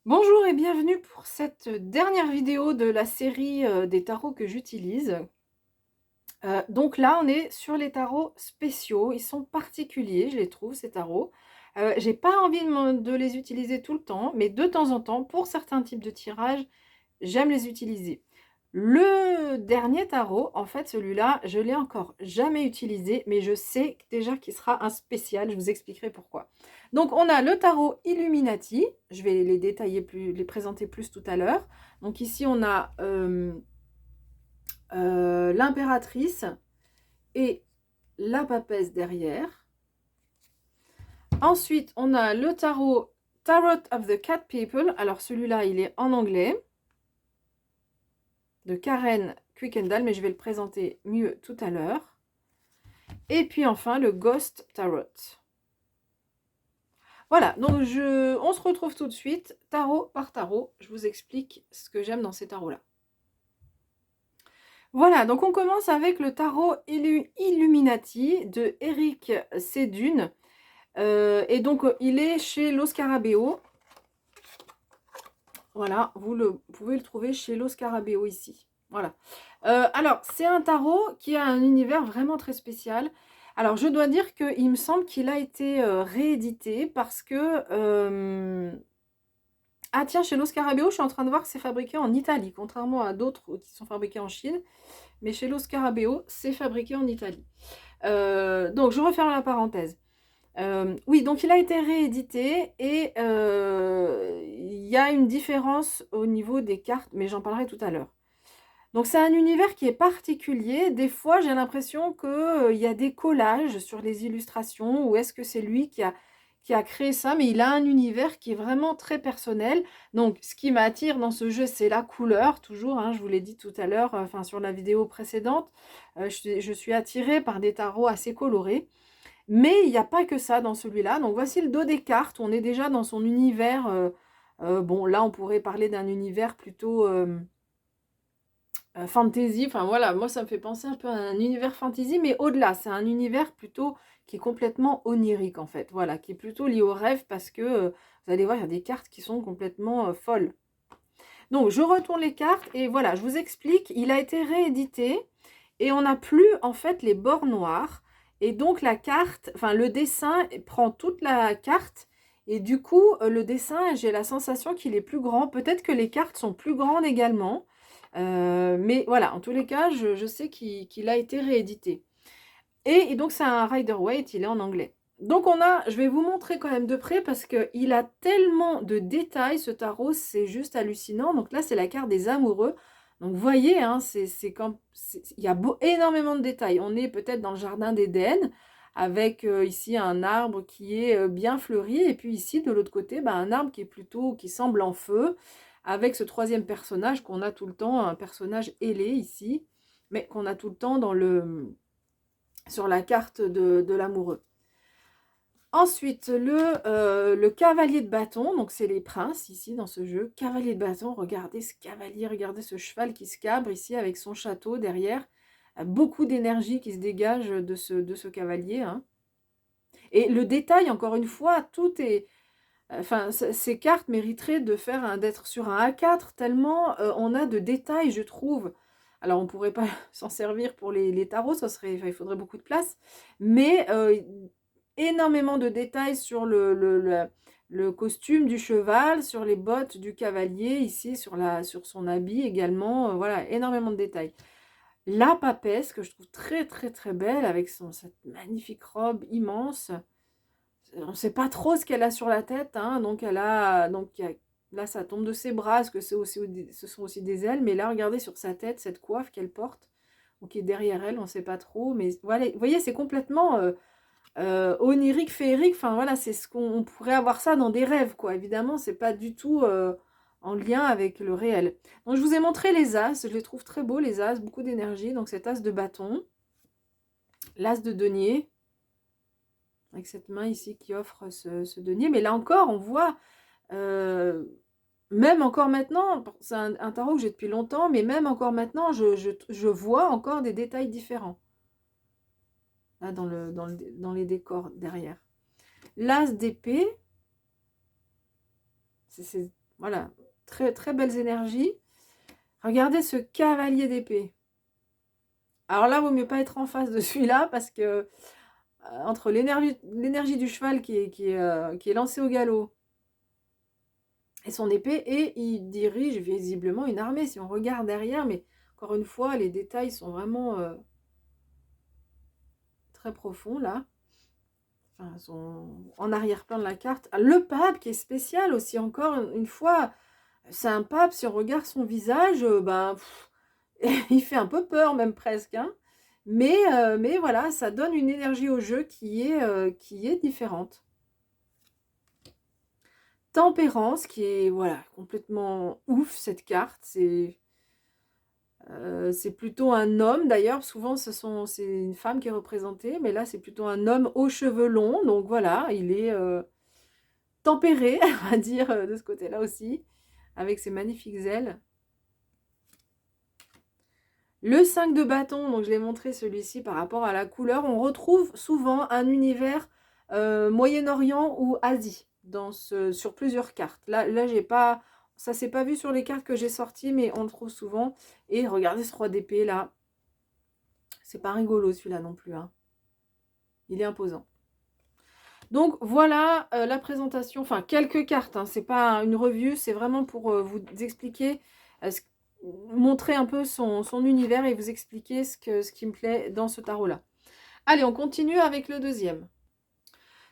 Bonjour et bienvenue pour cette dernière vidéo de la série des tarots que j'utilise. Donc là, on est sur les tarots spéciaux. Ils sont particuliers, je les trouve, ces tarots. J'ai pas envie de les utiliser tout le temps, mais de temps en temps, pour certains types de tirages, j'aime les utiliser. Le dernier tarot, en fait, celui-là, je l'ai encore jamais utilisé, mais je sais déjà qu'il sera un spécial. Je vous expliquerai pourquoi. Donc, on a le tarot Illuminati. Je vais les détailler plus, les présenter plus tout à l'heure. Donc ici, on a l'impératrice et la papesse derrière. Ensuite, on a le tarot Tarot of the Cat People. Alors celui-là, il est en anglais, de Karen Quickendall, mais je vais le présenter mieux tout à l'heure. Et puis enfin, le Ghost Tarot. Voilà, donc on se retrouve tout de suite, tarot par tarot. Je vous explique ce que j'aime dans ces tarots-là. Voilà, donc on commence avec le tarot Illuminati de Eric Sédune. Et donc, il est chez Los Scarabeo. Voilà, pouvez le trouver chez Los Scarabeo ici. Voilà. Alors, c'est un tarot qui a un univers vraiment très spécial. Alors, je dois dire qu'il me semble qu'il a été réédité parce que... Ah tiens, chez Los Scarabeo, je suis en train de voir que c'est fabriqué en Italie, contrairement à d'autres qui sont fabriqués en Chine. Mais chez Los Scarabeo, c'est fabriqué en Italie. Donc, je referme la parenthèse. Oui, donc il a été réédité et il y a une différence au niveau des cartes, mais j'en parlerai tout à l'heure. Donc c'est un univers qui est particulier. Des fois, j'ai l'impression qu'il y a des collages sur les illustrations, ou est-ce que c'est lui qui a créé ça, mais il a un univers qui est vraiment très personnel. Donc ce qui m'attire dans ce jeu, c'est la couleur, toujours, hein, je vous l'ai dit tout à l'heure, enfin sur la vidéo précédente, je suis attirée par des tarots assez colorés. Mais il n'y a pas que ça dans celui-là. Donc voici le dos des cartes. On est déjà dans son univers. Bon, là, on pourrait parler d'un univers plutôt fantasy. Enfin voilà, moi, ça me fait penser un peu à un univers fantasy, mais au-delà. C'est un univers plutôt qui est complètement onirique, en fait. Voilà, qui est plutôt lié au rêve parce que vous allez voir, il y a des cartes qui sont complètement folles. Donc, je retourne les cartes et voilà, je vous explique. Il a été réédité et on n'a plus, en fait, les bords noirs. Et donc, la carte, enfin, le dessin prend toute la carte. Et du coup, le dessin, j'ai la sensation qu'il est plus grand. Peut-être que les cartes sont plus grandes également. Mais voilà, en tous les cas, je sais qu'il a été réédité. Et donc, c'est un Rider-Waite, il est en anglais. Donc, je vais vous montrer quand même de près parce qu'il a tellement de détails, ce tarot, c'est juste hallucinant. Donc là, c'est la carte des amoureux. Donc, vous voyez, hein, il y a énormément de détails. On est peut-être dans le jardin d'Éden, avec ici un arbre qui est bien fleuri. Et puis ici, de l'autre côté, bah, un arbre qui semble en feu, avec ce troisième personnage qu'on a tout le temps, un personnage ailé ici, mais qu'on a tout le temps sur la carte de l'amoureux. Ensuite, le cavalier de bâton, donc c'est les princes ici dans ce jeu. Cavalier de bâton, regardez ce cavalier, regardez ce cheval qui se cabre ici avec son château derrière. Beaucoup d'énergie qui se dégage de ce cavalier. Hein. Et le détail, encore une fois, tout est... Enfin, ces cartes mériteraient d'être sur un A4, tellement on a de détails, je trouve. Alors, on ne pourrait pas s'en servir pour les tarots, il faudrait beaucoup de place. Mais énormément de détails sur le costume du cheval, sur les bottes du cavalier, ici, sur son habit également. Voilà, énormément de détails. La papesse, que je trouve très, très, très belle, avec cette magnifique robe immense. On ne sait pas trop ce qu'elle a sur la tête, hein, donc là ça tombe de ses bras, est-ce que ce sont aussi des ailes, mais là regardez sur sa tête cette coiffe qu'elle porte, ou qui est derrière elle, on ne sait pas trop, mais voilà, vous voyez c'est complètement onirique, féerique, enfin voilà, c'est ce qu'on pourrait avoir ça dans des rêves, quoi, évidemment c'est pas du tout en lien avec le réel. Donc je vous ai montré les as, je les trouve très beaux les as, beaucoup d'énergie, donc cet as de bâton, l'as de denier, avec cette main ici qui offre ce denier. Mais là encore, on voit, même encore maintenant, c'est un tarot que j'ai depuis longtemps, mais même encore maintenant, je vois encore des détails différents. Là, dans les décors derrière. L'as d'épée, Voilà, très, très belles énergies. Regardez ce cavalier d'épée. Alors là, vaut mieux pas être en face de celui-là parce que entre l'énergie du cheval qui est lancée au galop et son épée, et il dirige visiblement une armée. Si on regarde derrière, mais encore une fois, les détails sont vraiment très profonds là. Enfin, sont en arrière-plan de la carte. Le pape qui est spécial aussi, encore une fois, c'est un pape, si on regarde son visage, il fait un peu peur même presque, hein. Mais voilà, ça donne une énergie au jeu qui est différente. Tempérance, qui est voilà, complètement ouf cette carte. C'est plutôt un homme d'ailleurs. Souvent, c'est une femme qui est représentée, mais là, c'est plutôt un homme aux cheveux longs. Donc voilà, il est tempéré, on va dire, de ce côté-là aussi, avec ses magnifiques ailes. Le 5 de bâton, donc je l'ai montré celui-ci par rapport à la couleur, on retrouve souvent un univers Moyen-Orient ou Asie sur plusieurs cartes. Là j'ai pas, ça s'est pas vu sur les cartes que j'ai sorties, mais on le trouve souvent. Et regardez ce roi d'épée là, c'est pas rigolo celui-là non plus, hein. Il est imposant. Donc voilà la présentation, enfin quelques cartes, hein, c'est pas une revue, c'est vraiment pour vous expliquer, montrer un peu son univers et vous expliquer ce qui me plaît dans ce tarot-là. Allez, on continue avec le deuxième.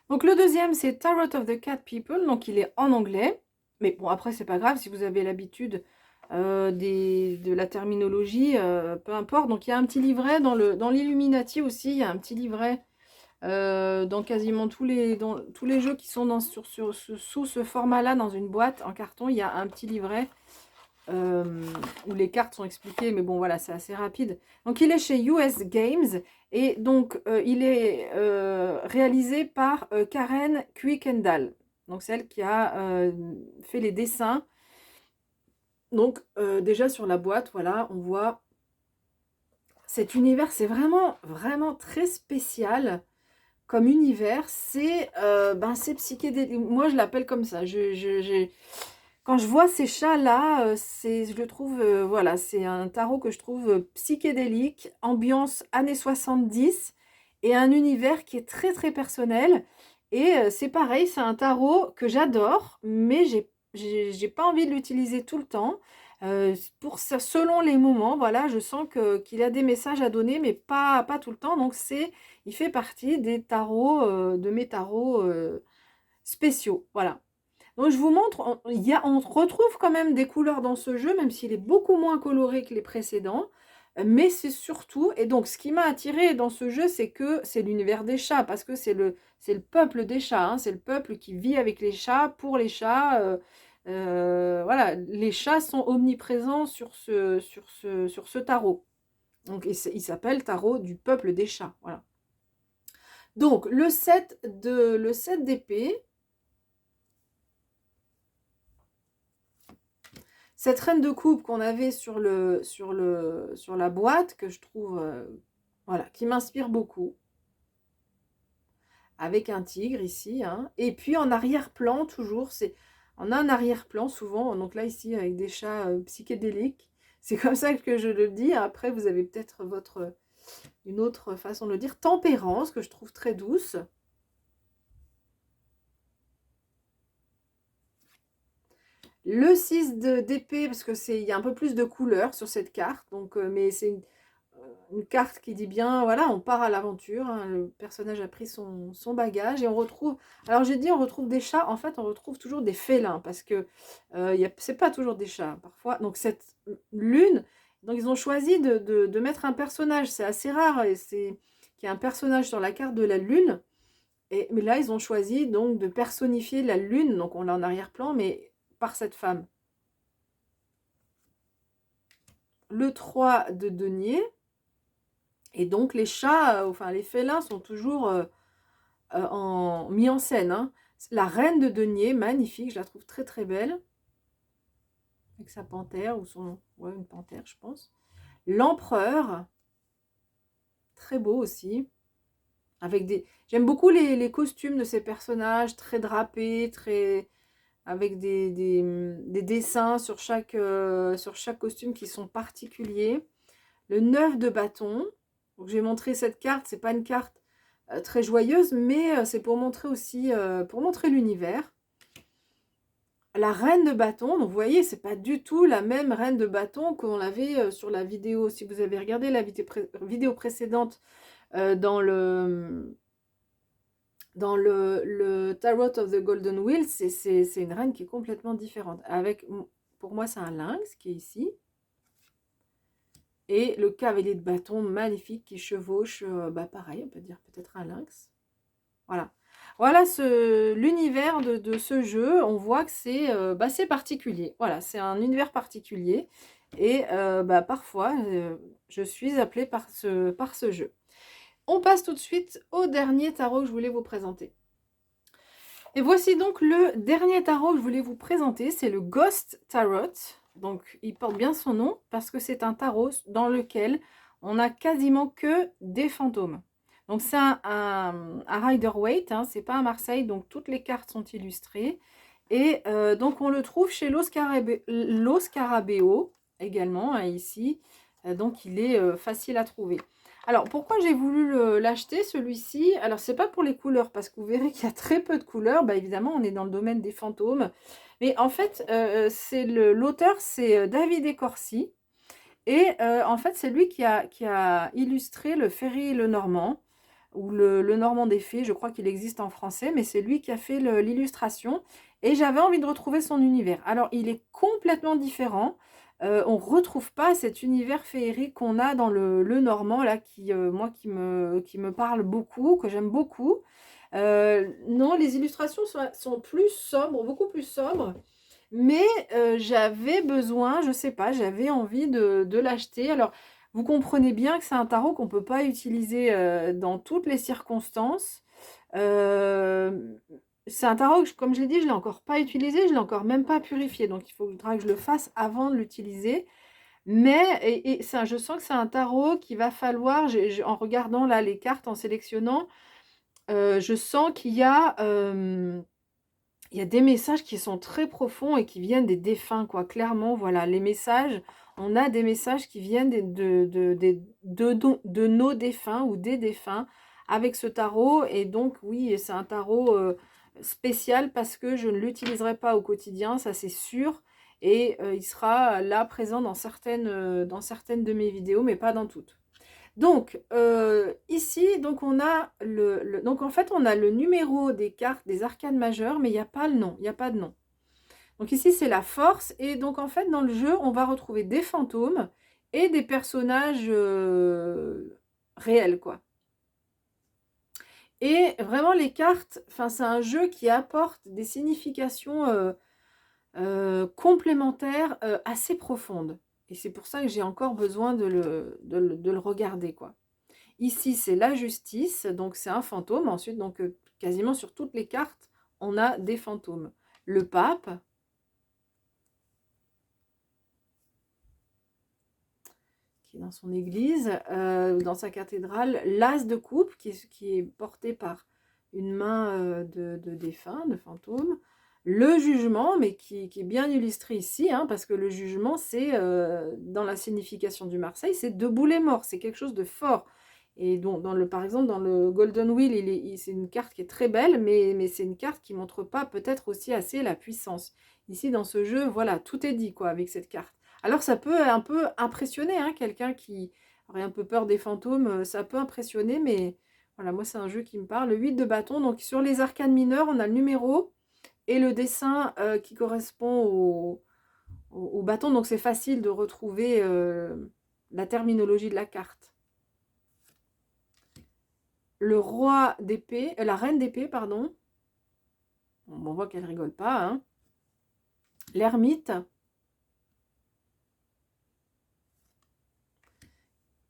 Donc le deuxième, c'est Tarot of the Cat People, donc il est en anglais, mais bon après c'est pas grave si vous avez l'habitude de la terminologie, peu importe. Donc il y a un petit livret dans l'Illuminati aussi, il y a un petit livret dans quasiment tous les jeux qui sont sous ce format-là, dans une boîte en carton, il y a un petit livret où les cartes sont expliquées, mais bon voilà, c'est assez rapide. Donc il est chez US Games, et donc il est réalisé par Karen Kuykendall, donc celle qui a fait les dessins. Donc déjà sur la boîte, voilà, on voit cet univers, c'est vraiment, vraiment très spécial. Comme univers, c'est psychédélique. Moi, je l'appelle comme ça. Quand je vois ces chats-là, je le trouve, voilà, c'est un tarot que je trouve psychédélique, ambiance années 70, et un univers qui est très, très personnel. Et c'est pareil, c'est un tarot que j'adore, mais j'ai pas envie de l'utiliser tout le temps. Pour ça, selon les moments, voilà, je sens qu'il a des messages à donner, mais pas tout le temps. Donc, il fait partie des tarots, de mes tarots spéciaux. Voilà. Donc, je vous montre, on retrouve quand même des couleurs dans ce jeu, même s'il est beaucoup moins coloré que les précédents. Mais c'est surtout, et donc ce qui m'a attiré dans ce jeu, c'est que c'est l'univers des chats, parce que c'est le peuple des chats, hein, c'est le peuple qui vit avec les chats, pour les chats. Voilà, les chats sont omniprésents sur ce tarot. Donc, il s'appelle tarot du peuple des chats. Voilà. Donc, le 7 d'épée. Cette reine de coupe qu'on avait sur la boîte, que je trouve, voilà, qui m'inspire beaucoup. Avec un tigre ici, hein. Et puis en arrière-plan, toujours, on a un arrière-plan souvent, donc là ici avec des chats psychédéliques. C'est comme ça que je le dis. Après, vous avez peut-être une autre façon de le dire. Tempérance, que je trouve très douce. Le 6 d'épée, parce que il y a un peu plus de couleurs sur cette carte, donc, mais c'est une carte qui dit bien, voilà, on part à l'aventure, hein, le personnage a pris son bagage, et on retrouve, alors j'ai dit on retrouve des chats, en fait on retrouve toujours des félins, parce que c'est pas toujours des chats, parfois. Donc cette lune, donc ils ont choisi de mettre un personnage, c'est assez rare, et c'est qu'il y a un personnage sur la carte de la lune, mais là ils ont choisi donc de personnifier la lune, donc on l'a en arrière-plan, mais par cette femme. Le 3 de denier, et donc les chats, enfin les félins sont toujours mis en scène, hein. La reine de denier, magnifique, je la trouve très très belle. Avec sa panthère, ouais, une panthère je pense. L'empereur, très beau aussi. J'aime beaucoup les costumes de ces personnages, très drapés, très... avec des dessins sur chaque costume qui sont particuliers. Le 9 de bâton. Donc j'ai montré cette carte, c'est pas une carte très joyeuse, mais c'est pour montrer aussi, pour montrer l'univers. La reine de bâton, donc vous voyez, c'est pas du tout la même reine de bâton qu'on avait sur la vidéo. Si vous avez regardé la vidéo précédente dans le Tarot of the Golden Wheel, c'est une reine qui est complètement différente. Avec, pour moi, c'est un lynx qui est ici. Et le cavalier de bâton magnifique qui chevauche, pareil, on peut dire peut-être un lynx. Voilà. Voilà l'univers de ce jeu. On voit que c'est particulier. Voilà, c'est un univers particulier. Et parfois, je suis appelée par ce jeu. On passe tout de suite au dernier tarot que je voulais vous présenter. Et voici donc le dernier tarot que je voulais vous présenter. C'est le Ghost Tarot. Donc, il porte bien son nom parce que c'est un tarot dans lequel on n'a quasiment que des fantômes. Donc, c'est un Rider-Waite, hein, c'est pas un Marseille, donc toutes les cartes sont illustrées. Et donc, on le trouve chez Los Scarabeo également, hein, ici. Donc, il est facile à trouver. Alors, pourquoi j'ai voulu l'acheter, celui-ci? Alors, c'est pas pour les couleurs, parce que vous verrez qu'il y a très peu de couleurs. Bah, évidemment, on est dans le domaine des fantômes. Mais en fait, l'auteur, c'est Davide Corsi. Et en fait, c'est lui qui a illustré le Ferry le Normand, ou le Normand des Fées. Je crois qu'il existe en français, mais c'est lui qui a fait l'illustration. Et j'avais envie de retrouver son univers. Alors, il est complètement différent. On ne retrouve pas cet univers féerique qu'on a dans le Normand, là, moi, qui me parle beaucoup, que j'aime beaucoup. Non, les illustrations sont plus sobres, beaucoup plus sobres. Mais j'avais besoin, je sais pas, j'avais envie de l'acheter. Alors, vous comprenez bien que c'est un tarot qu'on ne peut pas utiliser dans toutes les circonstances. C'est un tarot que, comme je l'ai dit, je ne l'ai encore pas utilisé, je ne l'ai encore même pas purifié. Donc, il faudra que je le fasse avant de l'utiliser. Mais je sens que c'est un tarot qu'il va falloir, en regardant là les cartes, en sélectionnant, je sens qu'il y a des messages qui sont très profonds et qui viennent des défunts, quoi. Clairement, voilà, les messages, on a des messages qui viennent de nos défunts ou des défunts avec ce tarot. Et donc, oui, c'est un tarot spécial parce que je ne l'utiliserai pas au quotidien, ça c'est sûr. Et il sera là présent dans certaines de mes vidéos, mais pas dans toutes. Donc, ici, donc on a donc en fait, on a le numéro des cartes des arcanes majeures, mais il n'y a pas le nom, il n'y a pas de nom. Donc ici, c'est la force. Et donc, en fait, dans le jeu, on va retrouver des fantômes et des personnages réels, quoi. Et vraiment, les cartes, c'est un jeu qui apporte des significations complémentaires assez profondes. Et c'est pour ça que j'ai encore besoin de le regarder, quoi. Ici, c'est la justice, donc c'est un fantôme. Ensuite, donc quasiment sur toutes les cartes, on a des fantômes. Le pape, qui est dans son église, dans sa cathédrale. L'as de coupe, qui est porté par une main de défunt, de fantôme. Le jugement, mais qui est bien illustré ici, hein, parce que le jugement, c'est, dans la signification du Marseille, c'est debout les morts, c'est quelque chose de fort. Et donc, par exemple, dans le Golden Wheel, c'est une carte qui est très belle, mais c'est une carte qui ne montre pas peut-être aussi assez la puissance. Ici, dans ce jeu, voilà, tout est dit, quoi, avec cette carte. Alors, ça peut un peu impressionner, hein, quelqu'un qui aurait un peu peur des fantômes, ça peut impressionner, mais voilà, moi, c'est un jeu qui me parle. Le 8 de bâton, donc sur les arcanes mineures, on a le numéro et le dessin qui correspond au bâton, donc c'est facile de retrouver la terminologie de la carte. Le roi d'épée, la reine d'épée, pardon. On voit qu'elle rigole pas, hein. L'ermite.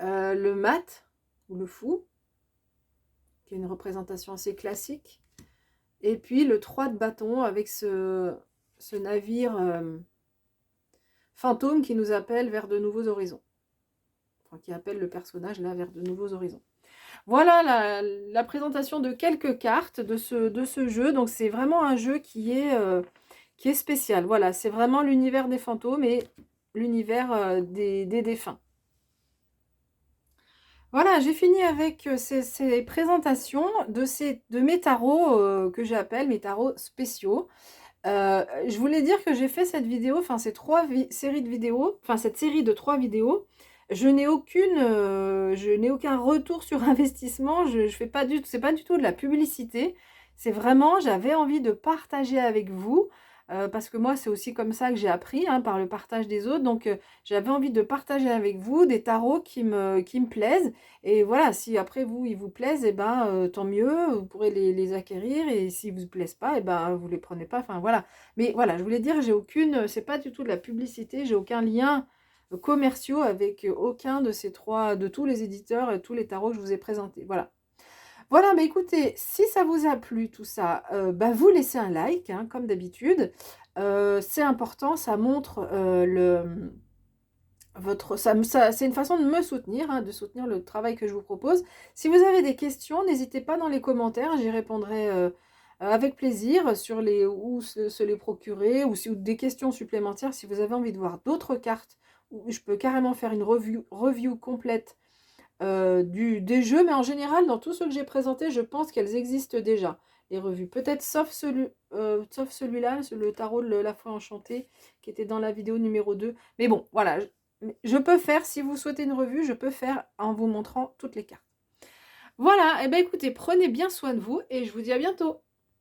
Le mat, ou le fou, qui est une représentation assez classique. Et puis le 3 de bâton avec ce navire fantôme qui nous appelle vers de nouveaux horizons. Enfin, qui appelle le personnage là vers de nouveaux horizons. Voilà la présentation de quelques cartes de ce jeu. Donc c'est vraiment un jeu qui est qui est spécial. Voilà, c'est vraiment l'univers des fantômes et l'univers des défunts. Voilà, j'ai fini avec ces présentations de mes tarots que j'appelle mes tarots spéciaux. Je voulais dire que j'ai fait cette vidéo, enfin ces séries de vidéos, enfin cette série de 3 vidéos. Je n'ai aucun retour sur investissement. Je fais pas du tout, c'est pas du tout de la publicité. C'est vraiment, j'avais envie de partager avec vous. Parce que moi, c'est aussi comme ça que j'ai appris, hein, par le partage des autres. Donc, j'avais envie de partager avec vous des tarots qui me plaisent. Et voilà, si après vous, ils vous plaisent, et ben, tant mieux, vous pourrez les acquérir. Et s'ils vous plaisent pas, et ben, vous les prenez pas. Enfin, voilà. Mais voilà, je voulais dire, c'est pas du tout de la publicité, j'ai aucun lien commerciaux avec aucun de tous les éditeurs, tous les tarots que je vous ai présentés. Voilà. Voilà, mais écoutez, si ça vous a plu tout ça, bah, vous laissez un like, hein, comme d'habitude. C'est important, ça montre c'est une façon de me soutenir, hein, de soutenir le travail que je vous propose. Si vous avez des questions, n'hésitez pas dans les commentaires, j'y répondrai avec plaisir sur où se les procurer ou des questions supplémentaires. Si vous avez envie de voir d'autres cartes, je peux carrément faire une review complète des jeux, mais en général, dans tous ceux que j'ai présentés, je pense qu'elles existent déjà, les revues. Peut-être sauf celui-là, le tarot de la foi enchantée, qui était dans la vidéo numéro 2. Mais bon, voilà, je peux faire, si vous souhaitez une revue, je peux faire en vous montrant toutes les cartes. Voilà, et bien écoutez, prenez bien soin de vous, et je vous dis à bientôt.